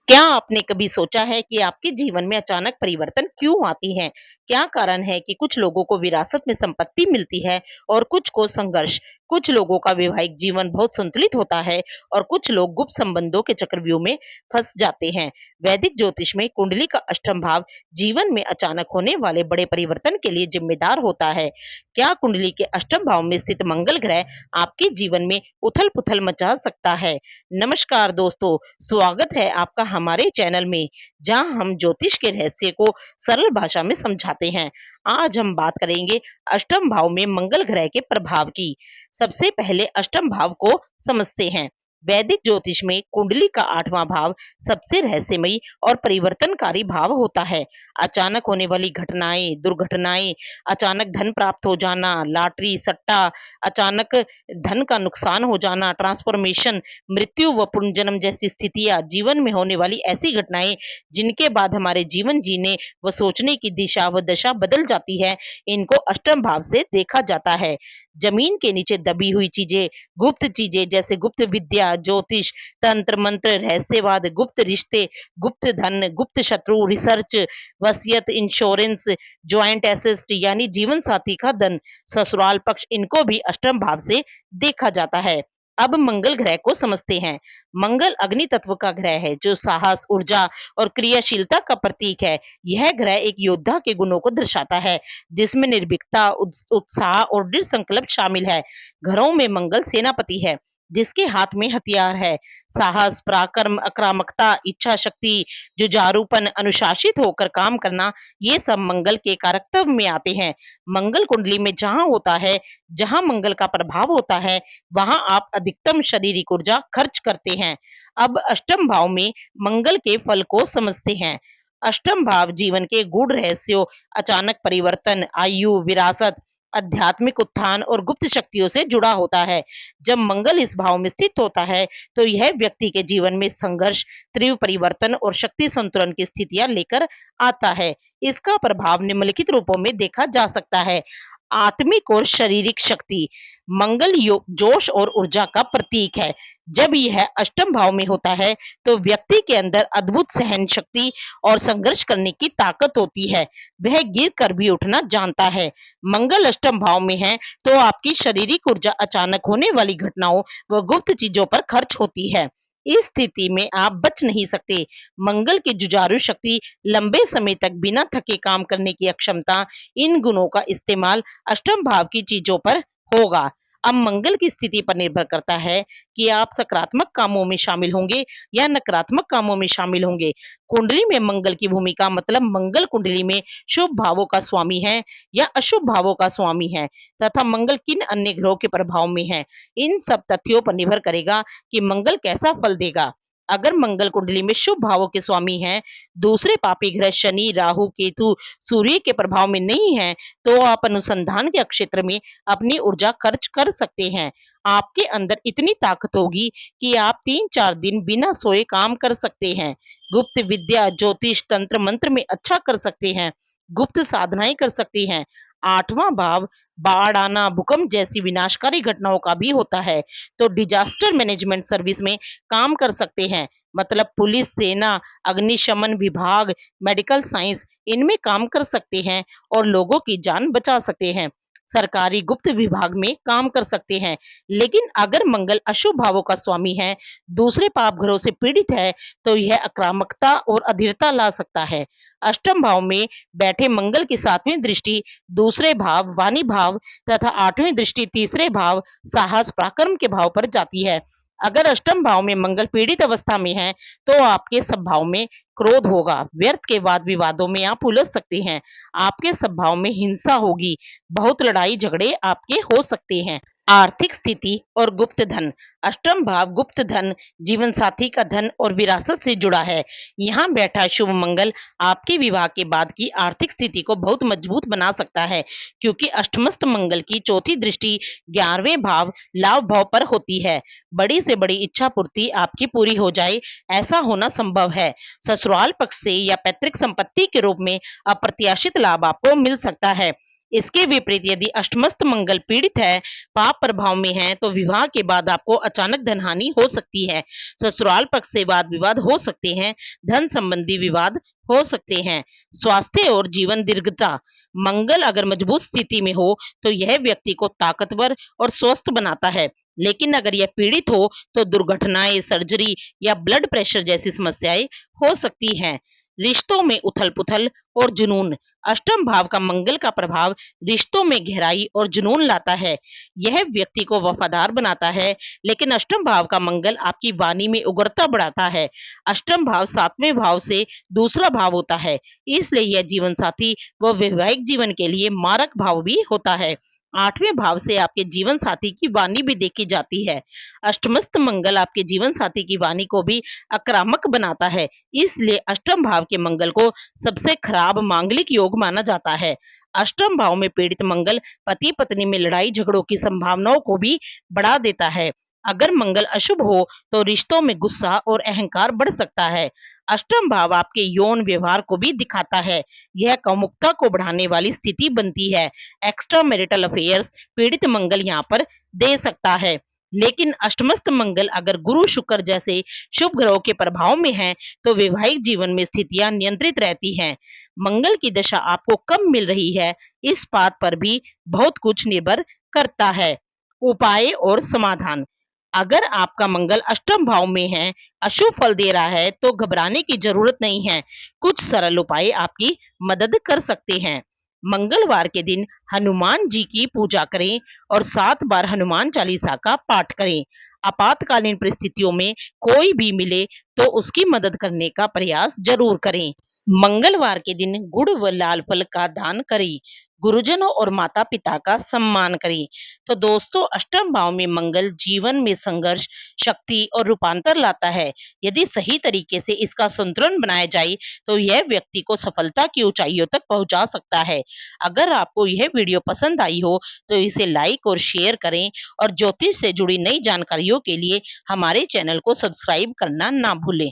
क्या आपने कभी सोचा है कि आपके जीवन में अचानक परिवर्तन क्यों आती हैं? क्या कारण है कि कुछ लोगों को विरासत में संपत्ति मिलती है और कुछ को संघर्ष? कुछ लोगों का वैवाहिक जीवन बहुत संतुलित होता है और कुछ लोग गुप्त संबंधों के चक्रव्यूह में फंस जाते हैं। वैदिक ज्योतिष में कुंडली का अष्टम भाव जीवन में अचानक होने वाले बड़े परिवर्तन के लिए जिम्मेदार होता है। क्या कुंडली के अष्टम भाव में स्थित मंगल ग्रह आपके जीवन में उथल-पुथल मचा सकता है? नमस्कार दोस्तों, स्वागत है आपका हमारे चैनल में, जहां हम ज्योतिष के रहस्य को सरल भाषा में समझाते हैं। आज हम बात करेंगे अष्टम भाव में मंगल ग्रह के प्रभाव की। सबसे पहले अष्टम भाव को समझते हैं। वैदिक ज्योतिष में कुंडली का आठवां भाव सबसे रहस्यमयी और परिवर्तनकारी भाव होता है। अचानक होने वाली घटनाएं, दुर्घटनाएं, अचानक धन प्राप्त हो जाना, लॉटरी, सट्टा, अचानक धन का नुकसान हो जाना, ट्रांसफॉर्मेशन, मृत्यु व पुनर्जन्म जैसी स्थितियां, जीवन में होने वाली ऐसी घटनाएं जिनके बाद हमारे जीवन जीने व सोचने की दिशा व दशा बदल जाती है, इनको अष्टम भाव से देखा जाता है। जमीन के नीचे दबी हुई चीजें जैसे गुप्त विद्या, ज्योतिष, तंत्र मंत्र, रहस्यवाद, गुप्त रिश्ते, गुप्त धन, गुप्त शत्रु, रिसर्च, वसीयत, इंश्योरेंस, ज्वाइंट एसेट यानी जीवन साथी का धन, ससुराल पक्ष, इनको भी अष्टम भाव से देखा जाता है। अब मंगल ग्रह को समझते हैं। मंगल अग्नि तत्व का ग्रह है जो साहस, ऊर्जा और क्रियाशीलता का प्रतीक है। यह ग्रह एक योद्धा के गुणों को दर्शाता है, जिसमें निर्भीकता, उत्साह और दृढ़ संकल्प शामिल है। घरों में मंगल सेनापति है, जिसके हाथ में हथियार है। साहस, पराक्रम, आक्रामकता, इच्छा शक्ति, जुझारूपन, अनुशासित होकर काम करना, ये सब मंगल के कारकत्व में आते हैं। मंगल कुंडली में जहां मंगल का प्रभाव होता है, वहां आप अधिकतम शारीरिक ऊर्जा खर्च करते हैं। अब अष्टम भाव में मंगल के फल को समझते हैं। अष्टम भाव जीवन के गूढ़ रहस्यों, अचानक परिवर्तन, आयु, विरासत, आध्यात्मिक उत्थान और गुप्त शक्तियों से जुड़ा होता है। जब मंगल इस भाव में स्थित होता है, तो यह व्यक्ति के जीवन में संघर्ष, तीव्र परिवर्तन और शक्ति संतुलन की स्थितियां लेकर आता है। इसका प्रभाव निम्नलिखित रूपों में देखा जा सकता है। आत्मिक और शारीरिक शक्ति। मंगल जोश और ऊर्जा का प्रतीक है। जब यह अष्टम भाव में होता है, तो व्यक्ति के अंदर अद्भुत सहन शक्ति और संघर्ष करने की ताकत होती है। वह गिर कर भी उठना जानता है। मंगल अष्टम भाव में है, तो आपकी शारीरिक ऊर्जा अचानक होने वाली घटनाओं व गुप्त चीजों पर खर्च होती है। इस स्थिति में आप बच नहीं सकते। मंगल की जुझारू शक्ति, लंबे समय तक बिना थके काम करने की अक्षमता, इन गुणों का इस्तेमाल अष्टम भाव की चीजों पर होगा। अब मंगल की स्थिति पर निर्भर करता है कि आप सकारात्मक कामों में शामिल होंगे या नकारात्मक कामों में शामिल होंगे। कुंडली में मंगल की भूमिका मतलब मंगल कुंडली में शुभ भावों का स्वामी है या अशुभ भावों का स्वामी है, तथा मंगल किन अन्य ग्रहों के प्रभाव में है। इन सब तथ्यों पर निर्भर करेगा कि मंगल कैसा फल देगा। अगर मंगल कुंडली में शुभ भावों के स्वामी हैं, दूसरे पापी ग्रह शनि, राहु, केतु, सूर्य के प्रभाव में नहीं है, तो आप अनुसंधान के क्षेत्र में अपनी ऊर्जा खर्च कर सकते हैं। आपके अंदर इतनी ताकत होगी कि आप 3-4 दिन बिना सोए काम कर सकते हैं। गुप्त विद्या, ज्योतिष, तंत्र मंत्र में अच्छा कर सकते हैं। गुप्त साधनाएं कर सकते हैं। आठवां भाव बाढ़ आना, भूकंप जैसी विनाशकारी घटनाओं का भी होता है, तो डिजास्टर मैनेजमेंट सर्विस में काम कर सकते हैं। मतलब पुलिस, सेना, अग्निशमन विभाग, मेडिकल साइंस, इनमें काम कर सकते हैं और लोगों की जान बचा सकते हैं। सरकारी गुप्त विभाग में काम कर सकते हैं। लेकिन अगर मंगल अशुभ भावों का स्वामी है, दूसरे पाप ग्रहों से पीड़ित है, तो यह आक्रामकता और अधीरता ला सकता है। अष्टम भाव में बैठे मंगल की सातवीं दृष्टि दूसरे भाव वाणी भाव तथा आठवीं दृष्टि तीसरे भाव साहस पराक्रम के भाव पर जाती है। अगर अष्टम भाव में मंगल पीड़ित अवस्था में है, तो आपके स्वभाव में क्रोध होगा, व्यर्थ के वाद विवादों में आप उलझ सकते हैं, आपके स्वभाव में हिंसा होगी, बहुत लड़ाई झगड़े आपके हो सकते हैं। आर्थिक स्थिति और गुप्त धन। अष्टम भाव गुप्त धन, जीवन साथी का धन और विरासत से जुड़ा है। यहाँ बैठा शुभ मंगल आपके विवाह के बाद की आर्थिक स्थिति को बहुत मजबूत बना सकता है, क्योंकि अष्टमस्थ मंगल की चौथी दृष्टि 11वें भाव लाभ भाव पर होती है। बड़ी से बड़ी इच्छा पूर्ति आपकी पूरी हो जाए, ऐसा होना संभव है। ससुराल पक्ष से या पैतृक संपत्ति के रूप में अप्रत्याशित लाभ आपको मिल सकता है। इसके विपरीत यदि अष्टमस्त मंगल पीड़ित है, पाप प्रभाव में है, तो विवाह के बाद आपको अचानक धन हानि हो सकती है। ससुराल पक्ष से वाद विवाद हो सकते हैं। धन संबंधी विवाद हो सकते हैं। स्वास्थ्य और जीवन दीर्घता, मंगल अगर मजबूत स्थिति में हो तो यह व्यक्ति को ताकतवर और स्वस्थ बनाता है। लेकिन अगर यह पीड़ित हो तो दुर्घटनाएं, सर्जरी या ब्लड प्रेशर जैसी समस्याएं हो सकती हैं। रिश्तों में उथल पुथल और जुनून, अष्टम भाव का मंगल का प्रभाव रिश्तों में गहराई और जुनून लाता है। यह व्यक्ति को वफादार बनाता है। लेकिन अष्टम भाव का मंगल आपकी वाणी में उग्रता बढ़ाता है। अष्टम भाव सातवें भाव से दूसरा भाव होता है, इसलिए यह जीवन साथी व वैवाहिक जीवन के लिए मारक भाव भी होता है। आठवें भाव से आपके जीवन साथी की वाणी भी देखी जाती है। अष्टमस्त मंगल आपके जीवन साथी की वाणी को भी आक्रामक बनाता है, इसलिए अष्टम भाव के मंगल को सबसे खराब मांगलिक योग माना जाता है। अष्टम भाव में पीड़ित मंगल पति पत्नी में लड़ाई झगड़ों की संभावनाओं को भी बढ़ा देता है। अगर मंगल अशुभ हो तो रिश्तों में गुस्सा और अहंकार बढ़ सकता है। अष्टम भाव आपके यौन व्यवहार को भी दिखाता है। यह कामुकता को बढ़ाने वाली स्थिति बनती है। एक्स्ट्रा मैरिटल अफेयर्स पीड़ित मंगल यहाँ पर दे सकता है। लेकिन अष्टमस्त मंगल अगर गुरु शुक्र जैसे शुभ ग्रहों के प्रभाव में है तो वैवाहिक जीवन में स्थितियां नियंत्रित रहती हैं। मंगल की दशा आपको कब मिल रही है, इस बात पर भी बहुत कुछ निर्भर करता है। उपाय और समाधान, अगर आपका मंगल अष्टम भाव में है, अशुभ फल दे रहा है, तो घबराने की जरूरत नहीं है। कुछ सरल उपाय आपकी मदद कर सकते हैं। मंगलवार के दिन हनुमान जी की पूजा करें और 7 बार हनुमान चालीसा का पाठ करें। आपातकालीन परिस्थितियों में कोई भी मिले तो उसकी मदद करने का प्रयास जरूर करें। मंगलवार के दिन गुड़ व लाल फल का दान करें। गुरुजनों और माता पिता का सम्मान करें। तो दोस्तों, अष्टम भाव में मंगल जीवन में संघर्ष, शक्ति और रूपांतर लाता है। यदि सही तरीके से इसका संतुलन बनाया जाए तो यह व्यक्ति को सफलता की ऊंचाइयों तक पहुंचा सकता है। अगर आपको यह वीडियो पसंद आई हो तो इसे लाइक और शेयर करें और ज्योतिष से जुड़ी नई जानकारियों के लिए हमारे चैनल को सब्सक्राइब करना ना भूलें।